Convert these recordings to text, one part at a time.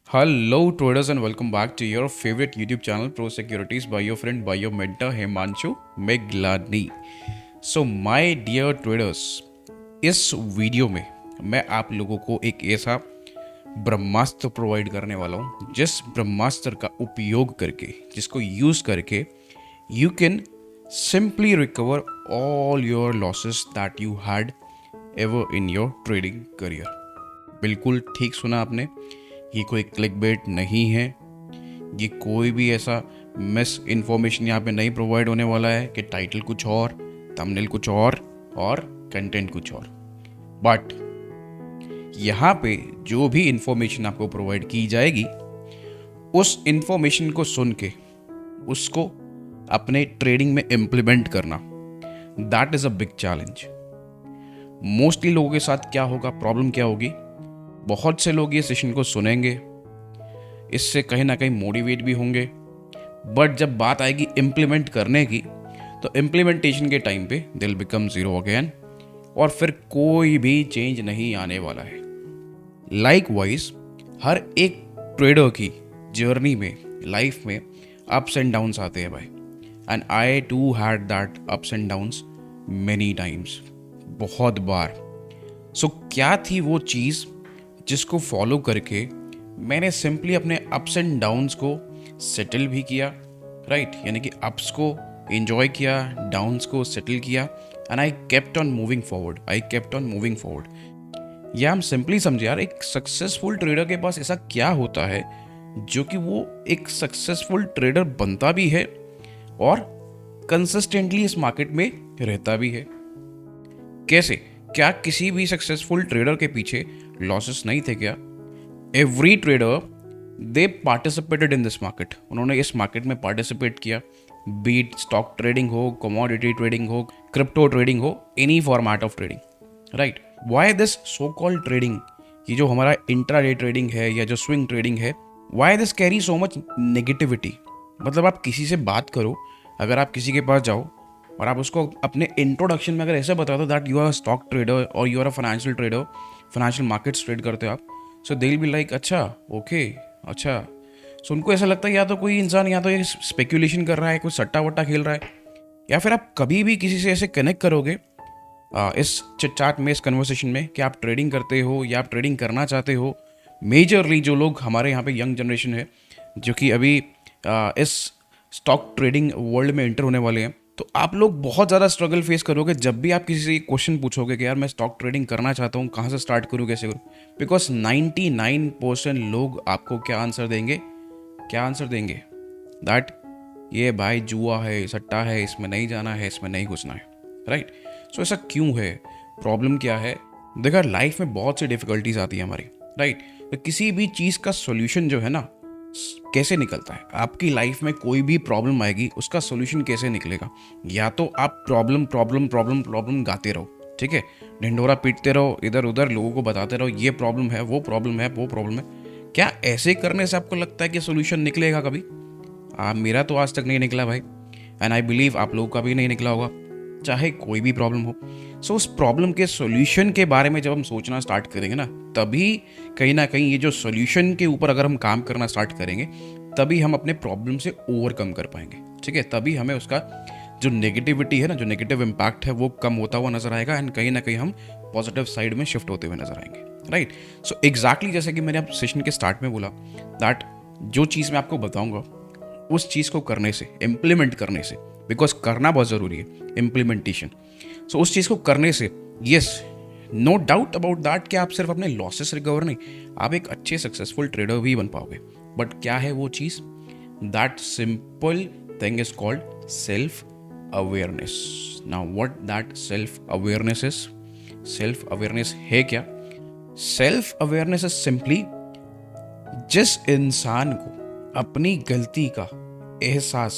Hello traders and welcome back to your favorite YouTube channel Pro Securities by your friend, by your mentor Himanshu Meglani. So my dear traders, इस video में मैं आप लोगों को एक ऐसा ब्रह्मास्त्र provide करने वाला हूँ जिस ब्रह्मास्त्र का उपयोग करके, जिसको यूज़ करके you can simply recover all your losses that you had ever in your trading career. बिल्कुल ठीक सुना आपने, ये कोई क्लिक बेट नहीं है, ये कोई भी ऐसा मिस इन्फॉर्मेशन यहाँ पे नहीं प्रोवाइड होने वाला है कि टाइटल कुछ और, थंबनेल कुछ और कंटेंट कुछ और। बट यहाँ पे जो भी इंफॉर्मेशन आपको प्रोवाइड की जाएगी उस इंफॉर्मेशन को सुन के उसको अपने ट्रेडिंग में इम्प्लीमेंट करना, that is a big challenge. Mostly लोगों के साथ क्या होगा, प्रॉब्लम क्या होगी, बहुत से लोग ये सेशन को सुनेंगे, इससे कहीं ना कहीं मोटिवेट भी होंगे, बट जब बात आएगी इम्प्लीमेंट करने की तो इम्प्लीमेंटेशन के टाइम पे दिल बिकम ज़ीरो अगेन और फिर कोई भी चेंज नहीं आने वाला है। लाइकवाइज हर एक ट्रेडर की जर्नी में, लाइफ में अप्स एंड डाउन्स आते हैं भाई, and I too had that ups and downs many times, बहुत बार। सो क्या थी वो चीज़ जिसको फॉलो करके मैंने सिंपली अपने अप्स एंड डाउन्स को सेटल भी किया, राइट, यानी कि अप्स को एंजॉय किया, डाउन्स को सेटल किया, and I kept on moving forward. या हम सिंपली समझे यार, एक सक्सेसफुल ट्रेडर के पास ऐसा क्या होता है जो कि वो एक सक्सेसफुल ट्रेडर बनता भी है और कंसिस्टेंटली इस मार्केट में रहता भी है। कैसे? क्या किसी भी सक्सेसफुल ट्रेडर के पीछे लॉसेस नहीं थे क्या? Every trader they participated in this market, उन्होंने इस मार्केट में पार्टिसिपेट किया, बीट स्टॉक ट्रेडिंग हो, कमोडिटी ट्रेडिंग हो, क्रिप्टो ट्रेडिंग हो, any format of trading, right. Why this so called trading, ये जो हमारा इंट्राडे ट्रेडिंग है या जो स्विंग ट्रेडिंग है, why this carry so much negativity? मतलब आप किसी से बात करो, अगर आप किसी के पास जाओ और आप उसको अपने इंट्रोडक्शन में अगर ऐसे बता दो that you are stock trader और you are a financial trader, financial markets trade करते हो आप, so they will be like अच्छा, ओके, अच्छा। सो उनको ऐसा लगता है या तो कोई इंसान या तो ये स्पेक्यूलेशन कर रहा है, कोई सट्टा वट्टा खेल रहा है, या फिर आप कभी भी किसी से ऐसे कनेक्ट करोगे इस चिट चैट में, इस कन्वर्सेशन में, कि आप ट्रेडिंग करते हो या आप ट्रेडिंग करना चाहते हो। मेजरली जो लोग हमारे यहाँ पे यंग जनरेशन है जो कि अभी इस स्टॉक ट्रेडिंग वर्ल्ड में एंटर होने वाले हैं, तो आप लोग बहुत ज़्यादा स्ट्रगल फेस करोगे जब भी आप किसी से क्वेश्चन पूछोगे कि यार मैं स्टॉक ट्रेडिंग करना चाहता हूँ, कहाँ से स्टार्ट करूँ, कैसे करूँ? बिकॉज 99% लोग आपको क्या आंसर देंगे दैट ये भाई जुआ है, सट्टा है, इसमें नहीं जाना है, इसमें नहीं घुसना है, राइट। सो ऐसा क्यों है? प्रॉब्लम क्या है? देखो, लाइफ में बहुत सी डिफिकल्टीज आती है हमारी, राइट। तो किसी भी चीज़ का सोल्यूशन जो है ना, कैसे निकलता है? आपकी लाइफ में कोई भी प्रॉब्लम आएगी, उसका सोल्यूशन कैसे निकलेगा? या तो आप प्रॉब्लम गाते रहो, ठीक है, ढिंढोरा पीटते रहो, इधर उधर लोगों को बताते रहो ये प्रॉब्लम है, वो प्रॉब्लम है। क्या ऐसे करने से आपको लगता है कि सोल्यूशन निकलेगा कभी? मेरा तो आज तक नहीं निकला भाई, एंड आई बिलीव आप लोगों का भी नहीं निकला होगा, चाहे कोई भी प्रॉब्लम हो। सो उस प्रॉब्लम के सॉल्यूशन के बारे में जब हम सोचना स्टार्ट करेंगे ना, तभी कहीं ना कहीं ये जो सॉल्यूशन के ऊपर अगर हम काम करना स्टार्ट करेंगे, तभी हम अपने प्रॉब्लम से ओवरकम कर पाएंगे, ठीक है। तभी हमें उसका जो नेगेटिविटी है ना, जो नेगेटिव इम्पैक्ट है, वो कम होता हुआ नजर आएगा, एंड कहीं ना कहीं हम पॉजिटिव साइड में शिफ्ट होते हुए नजर आएंगे, राइट। सो एग्जैक्टली जैसे कि मैंने अब सेशन के स्टार्ट में बोला दैट जो चीज़ मैं आपको बताऊंगा उस चीज़ को करने से, इम्प्लीमेंट करने से, बिकॉज करना बहुत ज़रूरी है, इम्प्लीमेंटेशन। सो उस चीज़ को करने से, yes, no doubt about that कि आप सिर्फ अपने लॉसेस रिकवर नहीं, आप एक अच्छे सक्सेसफुल ट्रेडर भी बन पाओगे। बट क्या है वो चीज़? That simple thing is called self awareness. Now what that self awareness is? Self awareness है क्या? सेल्फ अवेयरनेस इज सिंपली जिस इंसान को अपनी गलती का एहसास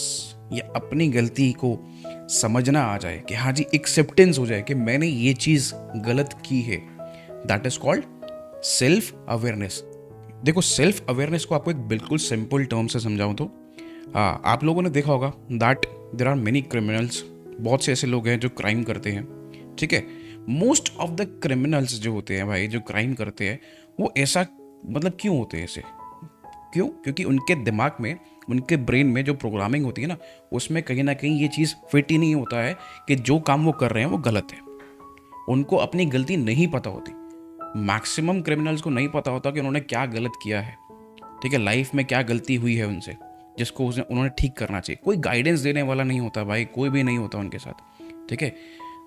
या अपनी गलती को समझना आ जाए, कि हाँ जी, एक्सेप्टेंस हो जाए कि मैंने ये चीज़ गलत की है, that is called self awareness. देखो, सेल्फ अवेयरनेस को आपको एक बिल्कुल सिंपल टर्म से समझाऊं तो हाँ, आप लोगों ने देखा होगा that there are many criminals, बहुत से ऐसे लोग हैं जो क्राइम करते हैं, ठीक है। मोस्ट ऑफ द क्रिमिनल्स जो होते हैं भाई, जो क्राइम करते हैं, वो ऐसा मतलब क्यों होते हैं ऐसे? क्यों? क्योंकि उनके दिमाग में, उनके ब्रेन में जो प्रोग्रामिंग होती है ना, उसमें कहीं ना कहीं ये चीज़ फिट ही नहीं होता है कि जो काम वो कर रहे हैं वो गलत है। उनको अपनी गलती नहीं पता होती। मैक्सिमम क्रिमिनल्स को नहीं पता होता कि उन्होंने क्या गलत किया है, ठीक है, लाइफ में क्या गलती हुई है उनसे, जिसको उन्होंने ठीक करना चाहिए। कोई गाइडेंस देने वाला नहीं होता भाई, कोई भी नहीं होता उनके साथ, ठीक है।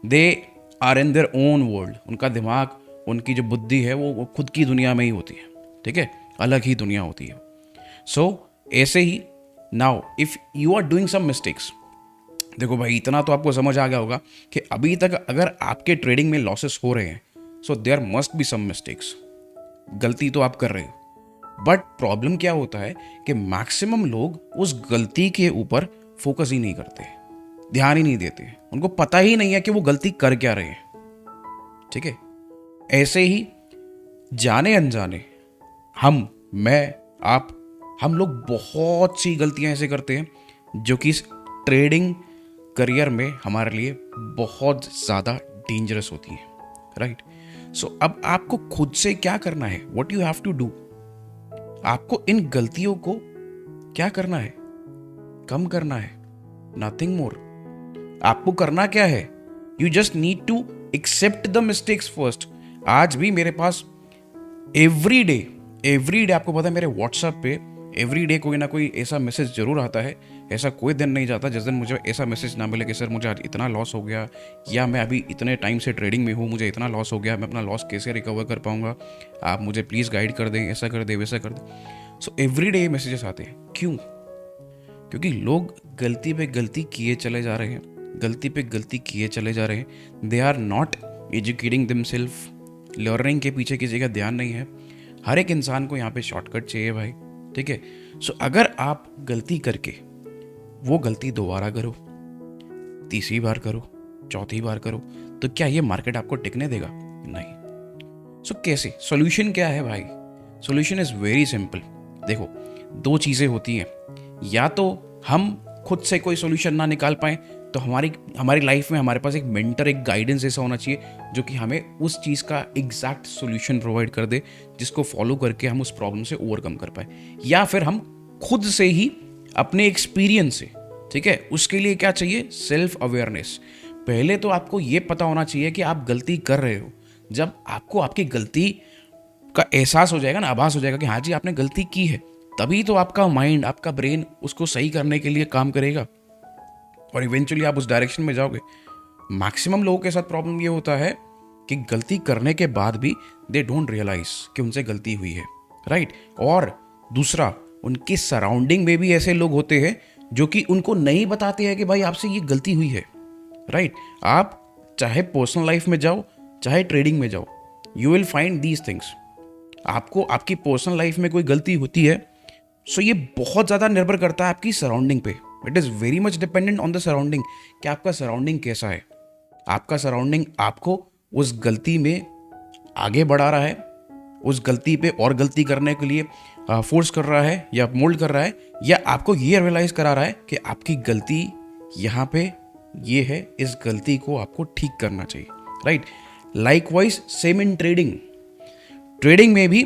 They are in their own world. उनका दिमाग, उनकी जो बुद्धि है वो खुद की दुनिया में ही होती है, ठीक है, अलग ही दुनिया होती है। सो ऐसे ही now if you are doing some mistakes, देखो भाई इतना तो आपको समझ आ गया होगा कि अभी तक अगर आपके ट्रेडिंग में लॉसेस हो रहे हैं, so there must be some mistakes. गलती तो आप कर रहे हो, बट प्रॉब्लम क्या होता है कि मैक्सिमम लोग उस गलती के ऊपर फोकस ही नहीं करते, ध्यान ही नहीं देते, उनको पता ही नहीं है कि वो गलती कर क्या रहे हैं, ठीक है। ऐसे ही जाने अनजाने मैं, आप, हम लोग बहुत सी गलतियां ऐसे करते हैं जो कि ट्रेडिंग करियर में हमारे लिए बहुत ज़्यादा डेंजरस होती है, राइट। सो अब आपको खुद से क्या करना है, what you have to do, आपको इन गलतियों को क्या करना है, कम करना है, नथिंग मोर। आपको करना क्या है, you just need to accept the mistakes first. आज भी मेरे पास एवरी डे आपको पता है मेरे व्हाट्सएप पे एवरी डे कोई ना कोई ऐसा मैसेज जरूर आता है। ऐसा कोई दिन नहीं जाता जिस दिन मुझे ऐसा मैसेज ना मिले कि सर मुझे आज इतना लॉस हो गया, या मैं अभी इतने टाइम से ट्रेडिंग में हूँ, मुझे इतना लॉस हो गया, मैं अपना लॉस कैसे रिकवर कर पाऊँगा, आप मुझे प्लीज़ गाइड कर दें, ऐसा कर दें, वैसा कर दें। सो एवरी डे मैसेजेस आते हैं। क्यों? क्योंकि लोग गलती पे गलती किए चले जा रहे हैं, गलती पे गलती किए चले जा रहे हैं। They are not educating themselves. Learning के पीछे किसी का ध्यान नहीं है। हर एक इंसान को यहाँ पे शॉर्टकट चाहिए भाई, ठीक है। सो अगर आप गलती करके वो गलती दोबारा करो, तीसरी बार करो, चौथी बार करो, तो क्या ये मार्केट आपको टिकने देगा? नहीं। सो कैसे, सॉल्यूशन क्या है भाई? Solution is very simple. देखो, दो चीज़ें होती हैं, या तो हम खुद से कोई सॉल्यूशन ना निकाल पाए, तो हमारी लाइफ में हमारे पास एक मेंटर, एक गाइडेंस ऐसा होना चाहिए जो कि हमें उस चीज़ का एग्जैक्ट सॉल्यूशन प्रोवाइड कर दे, जिसको फॉलो करके हम उस प्रॉब्लम से ओवरकम कर पाए। या फिर हम खुद से ही अपने एक्सपीरियंस से, ठीक है। उसके लिए क्या चाहिए? Self awareness. पहले तो आपको ये पता होना चाहिए कि आप गलती कर रहे हो। जब आपको आपकी गलती का एहसास हो जाएगा ना, आभास हो जाएगा कि हाँ जी आपने गलती की है, तभी तो आपका माइंड, आपका ब्रेन उसको सही करने के लिए काम करेगा और इवेंचुअली आप उस डायरेक्शन में जाओगे। मैक्सिमम लोगों के साथ प्रॉब्लम ये होता है कि गलती करने के बाद भी दे डोंट रियलाइज कि उनसे गलती हुई है, राइट। और दूसरा, उनकी सराउंडिंग में भी ऐसे लोग होते हैं जो कि उनको नहीं बताते हैं कि भाई आपसे ये गलती हुई है, राइट। आप चाहे पर्सनल लाइफ में जाओ, चाहे ट्रेडिंग में जाओ, you will find these things. आपको आपकी पर्सनल लाइफ में कोई गलती होती है, सो ये बहुत ज़्यादा निर्भर करता है आपकी सराउंडिंग पे। It is very much dependent on the surrounding कि आपका सराउंडिंग कैसा है। आपका सराउंडिंग आपको उस गलती में आगे बढ़ा रहा है, उस गलती पे और गलती करने के लिए फोर्स कर रहा है या मोल्ड कर रहा है, या आपको ये रियलाइज करा रहा है कि आपकी गलती यहाँ पे ये है, इस गलती को आपको ठीक करना चाहिए, right. Likewise same in trading. Trading में भी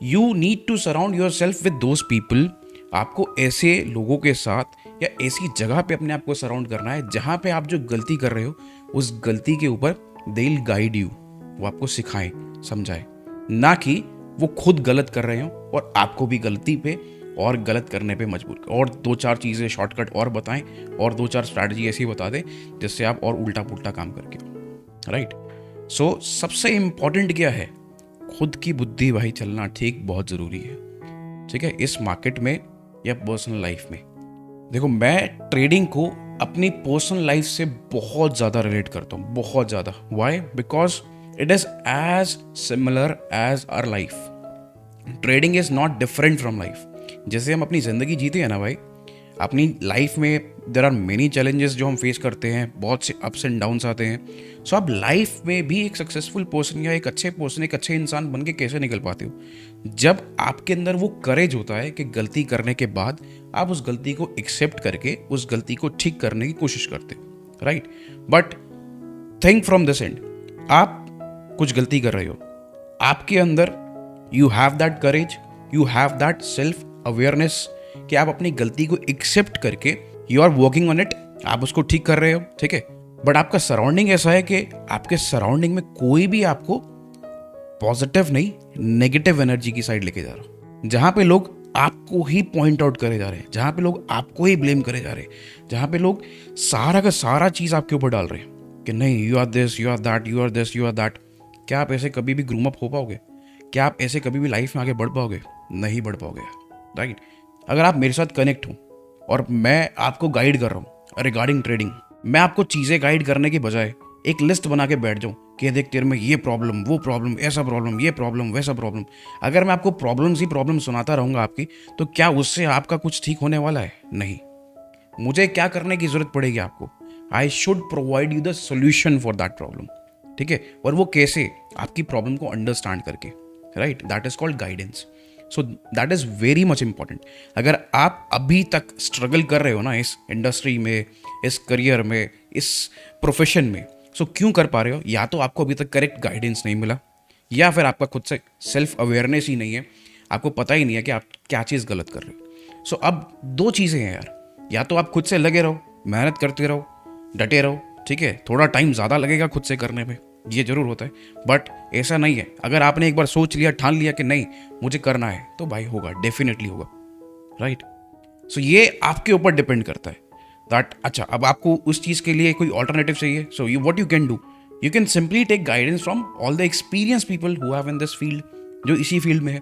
you need to surround yourself with those people. आपको ऐसे लोगों के साथ या ऐसी जगह पे अपने आप को सराउंड करना है जहाँ पे आप जो गलती कर रहे हो उस गलती के ऊपर दे विल गाइड यू, वो आपको सिखाएं, समझाएं, ना कि वो खुद गलत कर रहे हो और आपको भी गलती पे और गलत करने पे मजबूर कर, और दो चार चीज़ें शॉर्टकट और बताएं और दो चार स्ट्रैटेजी ऐसी बता दें जिससे आप और उल्टा पुल्टा काम करके, राइट। सो सबसे इम्पॉर्टेंट क्या है? खुद की बुद्धि भाई चलना ठीक बहुत ज़रूरी है, ठीक है, इस मार्केट में या पर्सनल लाइफ में। देखो, मैं ट्रेडिंग को अपनी पर्सनल लाइफ से बहुत ज़्यादा रिलेट करता हूँ, बहुत ज़्यादा। Why? Because it is as similar as our life. Trading is not different from life. जैसे हम अपनी ज़िंदगी जीते हैं ना भाई, अपनी लाइफ में देयर आर मेनी चैलेंजेस जो हम फेस करते हैं, बहुत से अप्स एंड डाउन्स आते हैं. सो आप लाइफ में भी एक सक्सेसफुल पर्सन या एक अच्छे पर्सन, एक अच्छे इंसान बन के कैसे निकल पाते हो? जब आपके अंदर वो करेज होता है कि गलती करने के बाद आप उस गलती को एक्सेप्ट करके उस गलती को ठीक करने की कोशिश करते हो, right? But think from this end, आप कुछ गलती कर रहे हो, आपके अंदर you have that courage, you have that self awareness कि आप अपनी गलती को एक्सेप्ट करके you are working on it, आप उसको ठीक कर रहे हो, ठीक है? बट आपका सराउंडिंग ऐसा है कि आपके सराउंडिंग में कोई भी आपको पॉजिटिव नहीं, नेगेटिव एनर्जी की साइड लेके जा रहा हो, जहां पे लोग आपको ही पॉइंट आउट करे जा रहे हैं, जहां पे लोग आपको ही ब्लेम करे जा रहे हैं, जहां पे लोग सारा का सारा चीज आपके ऊपर डाल रहे हैं कि नहीं, you are this, you are that, you are this, you are that. क्या आप ऐसे कभी भी ग्रूम अप हो पाओगे? क्या आप ऐसे कभी भी लाइफ में आगे बढ़ पाओगे? नहीं बढ़ पाओगे, राइट? अगर आप मेरे साथ कनेक्ट हो और मैं आपको गाइड कर रहा हूँ रिगार्डिंग ट्रेडिंग, मैं आपको चीज़ें गाइड करने के बजाय एक लिस्ट बना के बैठ जाऊँ कि देख तेरे में ये प्रॉब्लम, वो प्रॉब्लम, ऐसा प्रॉब्लम, ये प्रॉब्लम, वैसा प्रॉब्लम, अगर मैं आपको प्रॉब्लम्स ही प्रॉब्लम सुनाता रहूँगा आपकी, तो क्या उससे आपका कुछ ठीक होने वाला है? नहीं. मुझे क्या करने की जरूरत पड़ेगी आपको? I should provide you the solution for that problem, ठीक है? और वो कैसे? आपकी प्रॉब्लम को अंडरस्टैंड करके, right? That is called guidance. So that is very much important. अगर आप अभी तक स्ट्रगल कर रहे हो ना इस इंडस्ट्री में, इस करियर में, इस प्रोफेशन में, सो क्यों कर पा रहे हो? या तो आपको अभी तक करेक्ट गाइडेंस नहीं मिला, या फिर आपका खुद से सेल्फ अवेयरनेस ही नहीं है, आपको पता ही नहीं है कि आप क्या चीज़ गलत कर रहे हो. सो अब दो चीज़ें हैं यार, या तो आप खुद से लगे रहो, मेहनत करते रहो, डटे रहो, ठीक है? थोड़ा टाइम ज़्यादा लगेगा खुद से करने में, ये जरूर होता है, बट ऐसा नहीं है. अगर आपने एक बार सोच लिया, ठान लिया कि नहीं मुझे करना है, तो भाई होगा, डेफिनेटली होगा, राइट? सो ये आपके ऊपर डिपेंड करता है दैट अच्छा अब आपको उस चीज़ के लिए कोई ऑल्टरनेटिव चाहिए. So you what you can do, you can simply take guidance from all the experience people who have in this field, जो इसी फील्ड में है.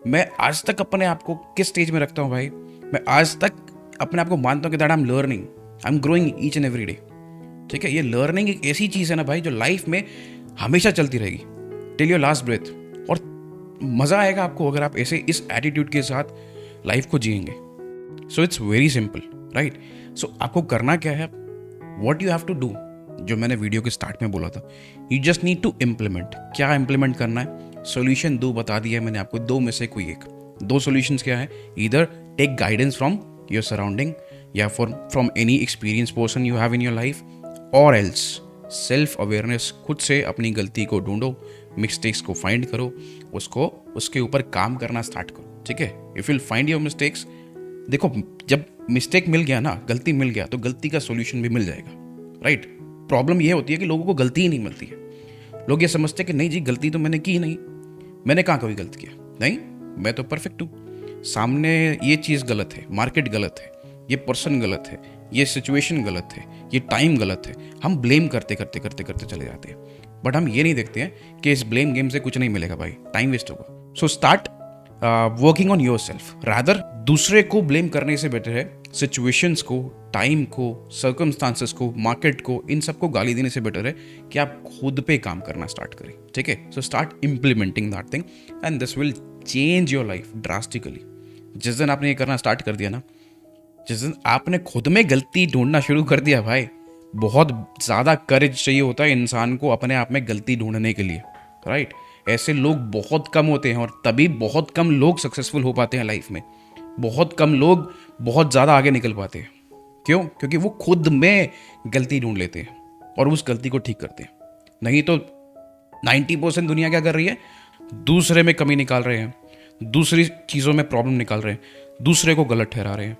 मैं आज तक अपने आप को किस स्टेज में रखता हूँ भाई? मैं आज तक अपने आप को मानता हूँ कि that I am learning, I am growing each and every day, ठीक है? ये लर्निंग एक ऐसी चीज़ है ना भाई, जो लाइफ में हमेशा चलती रहेगी टिल योर लास्ट ब्रेथ. और मज़ा आएगा आपको अगर आप ऐसे इस एटीट्यूड के साथ लाइफ को जिएंगे. So it's very simple, right? So आपको करना क्या है, what you have to do, जो मैंने वीडियो के स्टार्ट में बोला था, you just need to implement. क्या इम्प्लीमेंट करना है? सोल्यूशन दो बता दिया मैंने आपको, दो में से कोई एक. दो सोल्यूशंस क्या है? Either take guidance from your surrounding या from any experience person you have in your life, और एल्स सेल्फ अवेयरनेस, खुद से अपनी गलती को ढूंढो, मिस्टेक्स को फाइंड करो, उसके ऊपर काम करना स्टार्ट करो, ठीक है? If you find your mistakes, देखो जब मिस्टेक मिल गया ना, गलती मिल गया, तो गलती का सॉल्यूशन भी मिल जाएगा, राइट? प्रॉब्लम ये होती है कि लोगों को गलती ही नहीं मिलती है. लोग ये समझते हैं कि नहीं जी गलती तो मैंने की ही नहीं, मैंने कहाँ कभी गलत किया, नहीं मैं तो परफेक्ट हूँ, सामने ये चीज़ गलत है, मार्केट गलत है, ये पर्सन गलत है, ये सिचुएशन गलत है, ये टाइम गलत है. हम ब्लेम करते करते करते करते चले जाते हैं, बट हम ये नहीं देखते हैं कि इस ब्लेम गेम से कुछ नहीं मिलेगा भाई, टाइम वेस्ट होगा. So start working on your self. Rather दूसरे को ब्लेम करने से बेटर है सिचुएशंस को, टाइम को, सर्कमस्टांसेस को, मार्केट को, इन सबको गाली देने से बेटर है कि आप खुद पे काम करना स्टार्ट करें, ठीक है? So start implementing that thing and this will change your life drastically. जिस दिन आपने ये करना स्टार्ट कर दिया ना, जिस दिन आपने खुद में गलती ढूंढना शुरू कर दिया भाई, बहुत ज़्यादा करेज चाहिए होता है इंसान को अपने आप में गलती ढूंढने के लिए, राइट? ऐसे लोग बहुत कम होते हैं, और तभी बहुत कम लोग सक्सेसफुल हो पाते हैं लाइफ में. बहुत कम लोग बहुत ज़्यादा आगे निकल पाते हैं. क्यों? क्योंकि वो खुद में गलती ढूंढ लेते हैं और उस गलती को ठीक करते हैं. नहीं तो 90% दुनिया क्या कर रही है? दूसरे में कमी निकाल रहे हैं, दूसरी चीज़ों में प्रॉब्लम निकाल रहे हैं, दूसरे को गलत ठहरा रहे हैं,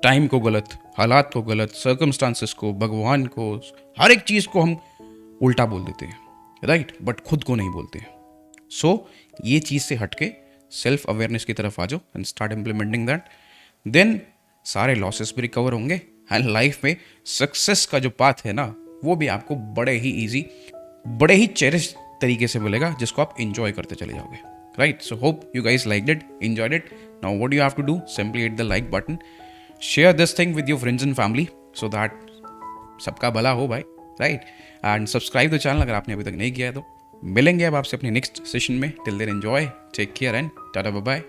टाइम को गलत, हालात को गलत, सर्कमस्टांसेस को, भगवान को, हर एक चीज़ को हम उल्टा बोल देते हैं, राइट? बट खुद को नहीं बोलते हैं. सो ये चीज़ से हटके सेल्फ अवेयरनेस की तरफ आ जाओ and start implementing that. Then सारे लॉसेस भी रिकवर होंगे एंड लाइफ में सक्सेस का जो पाथ है ना, वो भी आपको बड़े ही ईजी, बड़े ही चेरिश तरीके से मिलेगा, जिसको आप इंजॉय करते चले जाओगे, right? So hope you guys liked it, enjoyed it. Now what you have to do, simply hit the like button, share this thing with your friends and family so that सबका भला हो भाई, right? And subscribe the channel अगर आपने अभी तक नहीं किया है तो. मिलेंगे अब आपसे अपने नेक्स्ट सेशन में. Till then enjoy, take care and tata bye bye.